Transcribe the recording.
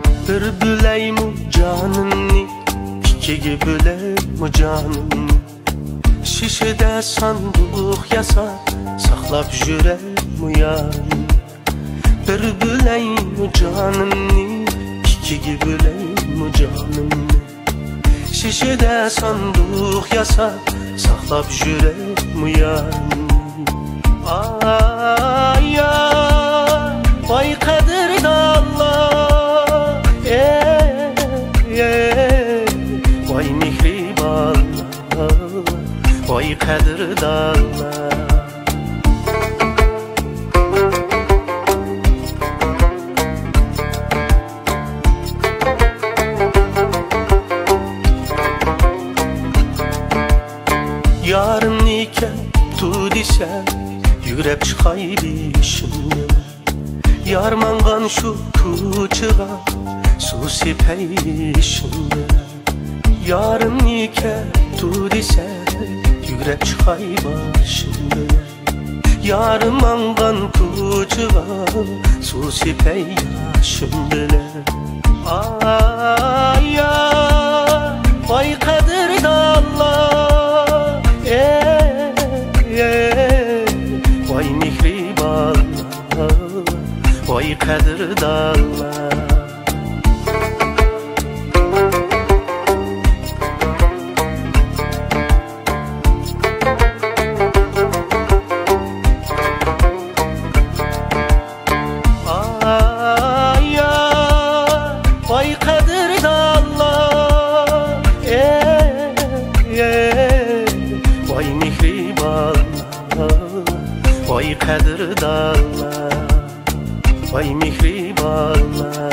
Bir bileymu canını, ikiye bileymu canını. Şişede sandık yasa, saklap jüreymu yarını. Bir bileymu canını, ikiye bileymu canını. Şişede sandık yasa, saklap jüreymu yarını. Ay ay, vay kadir Allah, vay mihriban Allah, vay kadir Allah. Yarın iken tut ise yürep çıkay dişimden. Yarmangan şu kuçuğa su sipey işimden. Yarın iken tut ise yürep çıkay başımdan. Yarmangan kuçuğa su sipey yaşımdan. Ay ay, vay kadir Allah, vay mihriban Allah, vay kadir Allah. Ay ay, vay kadir Allah, vay mihriban Allah, vay kadir Allah, vay mihriban Allah.